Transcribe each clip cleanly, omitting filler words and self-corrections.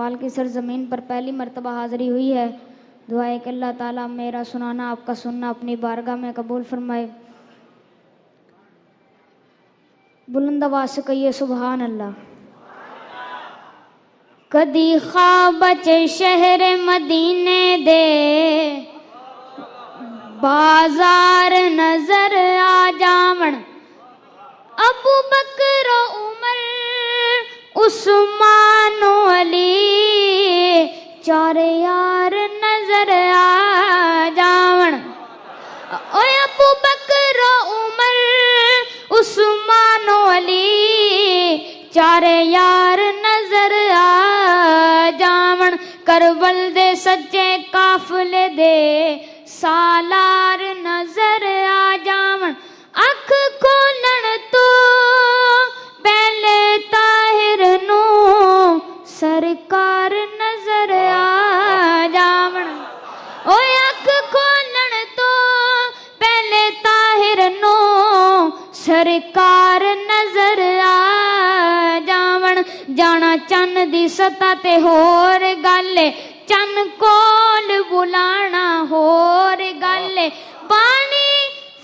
कव्वाल की सरजमीन पर पहली मर्तबा हाज़िरी हुई है। दुआ है कि अल्लाह ताला मेरा सुनाना आपका सुनना अपनी बारगाह में कबूल फरमाए। बुलंद आवाज़ से कहिए सुभान अल्लाह। कदी ख्वाब च शहर मदीने दे बाजार नजर आ जावण, अबू बकर उमर उस्मान अली चार यार नजर आ जावण। ओए अबू बकर उमर उस्मान अली चार यार नजर आ जावण। करबल दे सच्चे काफले दे सालार नजर आ जावण। अख खोलण तो पहले ताहिर नू सरकार नजर आ जावण। ओए अख खोलण तो पहले ताहिर नू सरकार नजर आ जावण। जाना चन्न दी सता ते होर गल, चन्न कोल बुलाना होर गल। पानी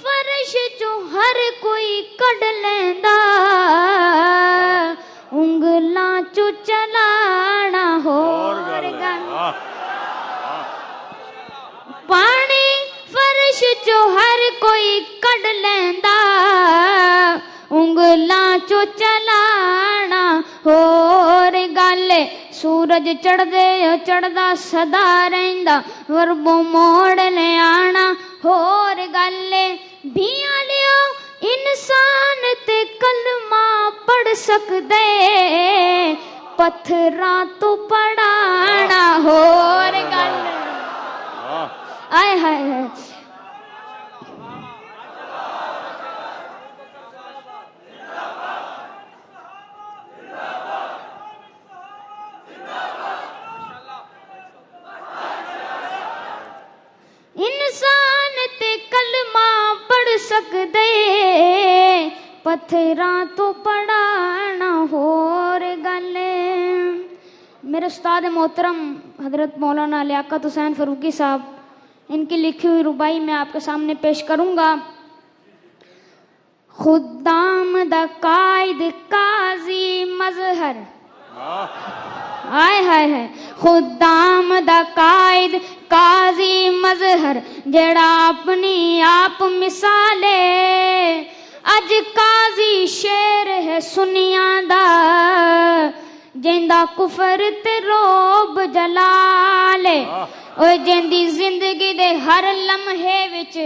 फर्श चो हर कोई कढ लैंदा, उंगलां चो चलाना होर गल। पानी फर्श चो हर कोई कढ लैंदा, उंगलां चो चलाना होर गल। सूरज चढ़दा सदा रहिंदा, वरबो मोड़ ले आना होर गल। बियां लियो इंसान ते कलमा पढ़ सकदे, पत्थरां तो पढ़ाना होर गल। आय हाय हाय। इंसान ते कलमा पढ़ सकदे, पत्थरां तो पढ़ाना होर गल। मेरे उस्ताद मोहतरम हजरत मौलाना लियाकत हुसैन फरूकी साहब, इनकी लिखी हुई रुबाई मैं आपके सामने पेश करूंगा। खुदाम दा कायद काजी मजहर, आय हाय है। खुदाम दा कायद काजी मजहर, जेड़ा अपनी आप मिसाले। अज काजी शेर है सुनिया दा, जिंदा कुफर ते रोब जलाले। ओए जिंदी जिंदगी दे हर लम्हे विच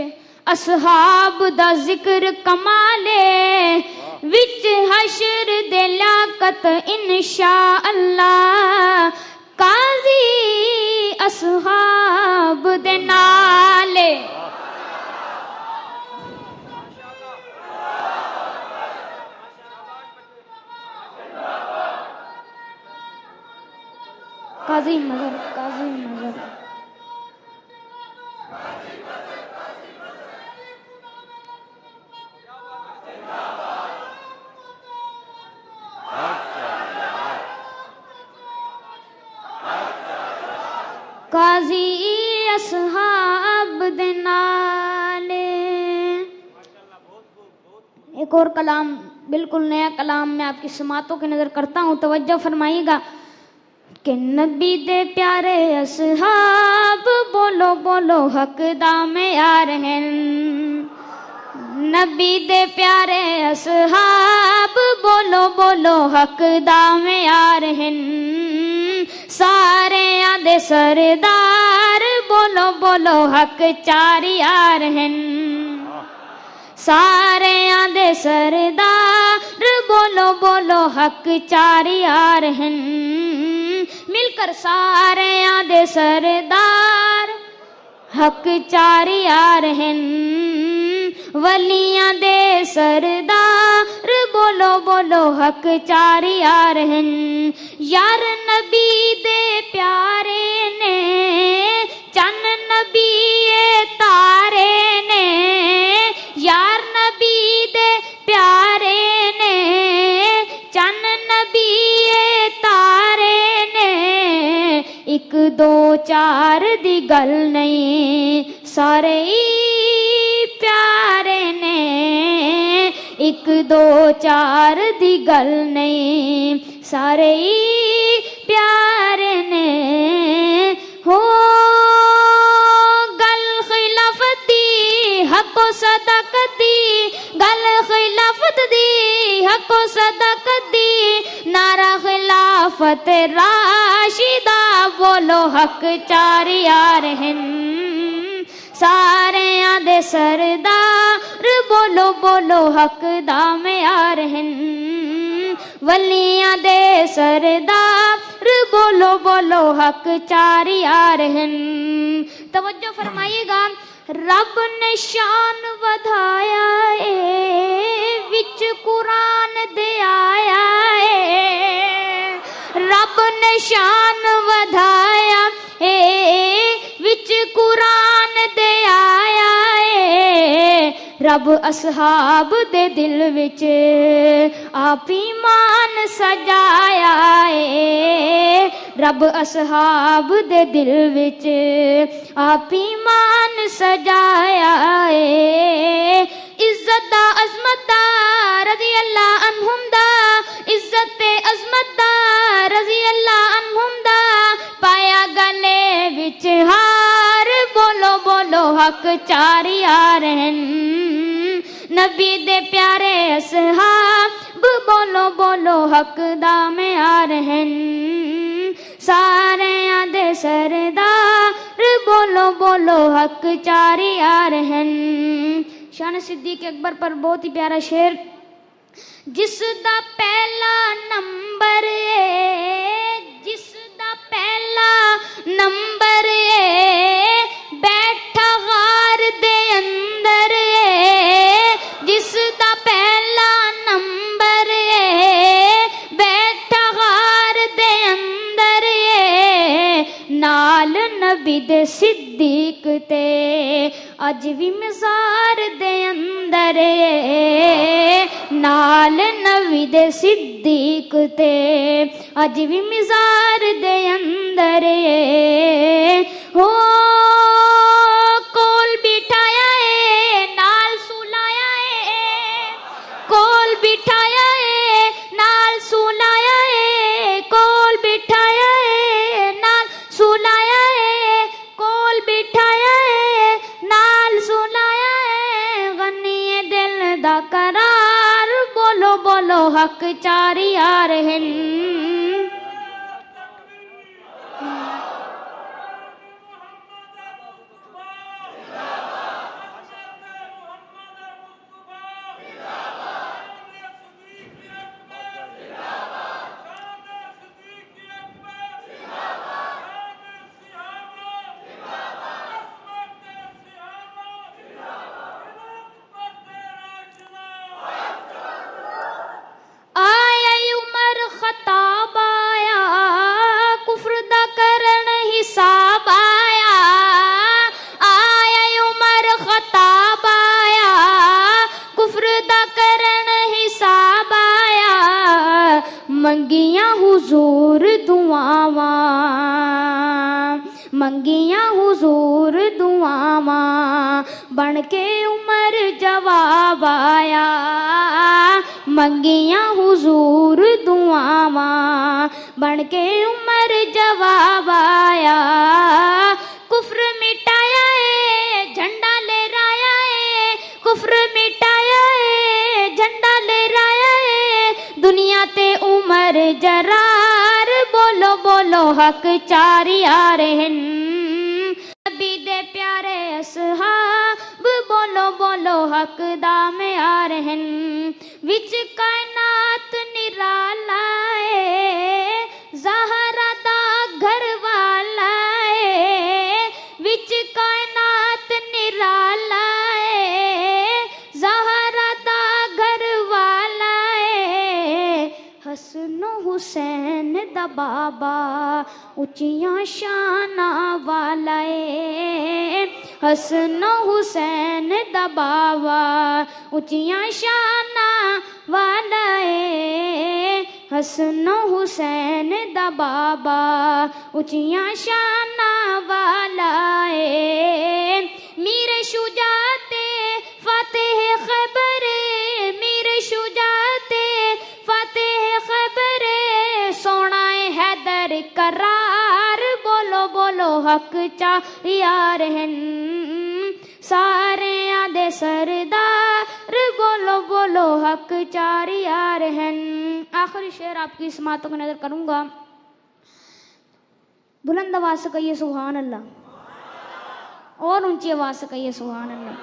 असहाब दा जिक्र कमाले। विच हशर दे लियाकत इंशा अल्लाह, काजी असहाब दे नाले। काजी मजहर, काजी मजहर। काजी असहाब दे नाले। एक और कलाम, बिल्कुल नया कलाम मैं आपकी समातों की नजर करता हूँ, तवज्जो फरमाइएगा। कि नबी दे प्यारे असहाब बोलो बोलो हक दामे यार हैं। नबी दे प्यारे असहाब बोलो बोलो हक दामे यार हैं। सारे आदे सरदार बोलो बोलो हक चार यार हैं। सारे आदे सरदार बोलो बोलो हक चार यार हैं। मिलकर सारे आदे सरदार हक चार यार हैं। वलियां दे सरदार बोलो बोलो हक चार यार हैं। यार नबी दे प्यारे ने, चन नबी तारे ने। यार नबी दे प्यारे ने, चन नबी तारे ने। एक दो चार दी गल नहीं सारे ही प्यारे ने एक दो चार दी गल नहीं सारे ही प्यारे ने हो गल खिलाफत दी हको सदाकत दी गल खिलाफत दी हको सदाकत दी नारा खिलाफत राशिदा बोलो हक चार यार हैं सारे आदे सरदार बोलो बोलो हक दाम यार हैं वलियां दे सरदार बोलो बोलो हक चार यार हैं। तवज्जो फरमाइएगा। रब ने शान वधाया है विच कुरान दे आया है रब ने शान वधाया है विच कुरान दे आया है रब असहाब दे दिल विच आप ईमान सजाया है रब असहाब दे दिल विच आप ईमान सजाया है इज्जत दा अजमत दा रज़ी अल्लाह अन्हुम दा इज्जत ते अजमत दा रज़ी अल्लाह अन्हुम दा पाया गले विच हार बोलो बोलो हक चार यार हैं नबी दे प्यारे असहाब बोलो बोलो हक दाम यार हैं सारे आदे सरदार बोलो बोलो हक चार यार हैं। शान सिद्दीक अकबर पर बहुत ही प्यारा शेर जिसदा पहला नंबर है जिसदा पहला नंबर है बैठा गार दे अंदर है जिसदा पहला नंबर है बैठा गार दे अंदर है नाल नबी दे सिद्दीक ते अज भी मज़ार दे अंदर है नाल नबी दे सिद्दीक ते अज भी मज़ार दे अंदर है हो कोल बिठाया है नाल सुलाया है कोल बिठाया है नाल सुलाया है कोल बिठाया है नाल सुलाया है कोल बिठाया है नाल सुलाया है गनी दिल दा करार बोलो बोलो हक चार यार हैं। खताब आया कुफ्र दा करन हिसाब आया आया उमर खताब आया कुफ्र दा करन हिसाब आया मंगियां हुजूर दुआवां मंगियां हुजूर दुआवां बन के उमर जवाब आया मंगियां हुजूर दुआवां बन के उमर जवाब आया कुफ्र मिटाया है झंडा लहराया है कुफ्र मिटाया है झंडा लहराया है दुनिया ते उमर जरार बोलो बोलो हक चार यार हैं नबी दे प्यारे असहाब बोलो बोलो हक दाम यार हैं विच कायनात निराला है ज़हरा दा घर वाला है विच कायनात निराला है ज़हरा दा घर वाला है हसन हुसैन दा बाबा उचियां शाना वाला है हसन हुसैन दा बाबा उचियां शाना वाला है हसन हुसैन दा बाबा उचियां शानां वाला है। मीर शुजाते फतेह खैबर, मीर शुजाते फतेह खैबर, सोना हैदर करार, बोलो बोलो हक चा यार हैं सारे आदे सरदार, बोलो बोलो हक चार यार हैं। आखिरी शेर आपकी समातों को नजर करूंगा। बुलंद आवाज से कहिए सुभान अल्लाह, और ऊंची आवाज से कहिए सुभान अल्लाह।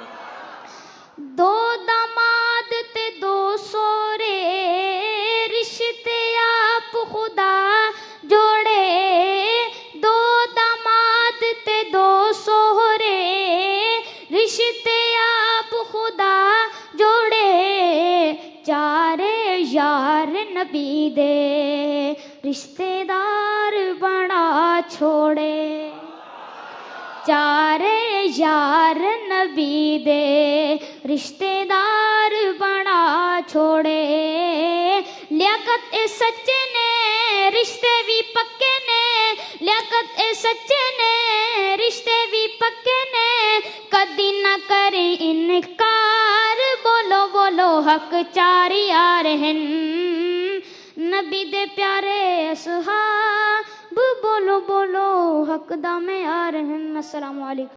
दो दामाद ते दो सोरे, रिश्ते आप खुदा जोड़े, दो दामाद ते दो सोरे, रिश्ते आप खुदा जोड़े, चारे यार नबी दे रिश्तेदार बना छोड़े, चारे यार नबी दे रिश्तेदार बना छोड़े। लियाकत ए सच्चे ने रिश्ते भी पक्के ने, लियाकत ए सच्चे ने रिश्ते भी पक्के ने, कदी ना करे इनकार, बोलो बोलो हक चार यार हैं नबी दे प्यारे असहाब, बोलो बोलो हक दा में यार हैं। अस्सलामु अलैकुम।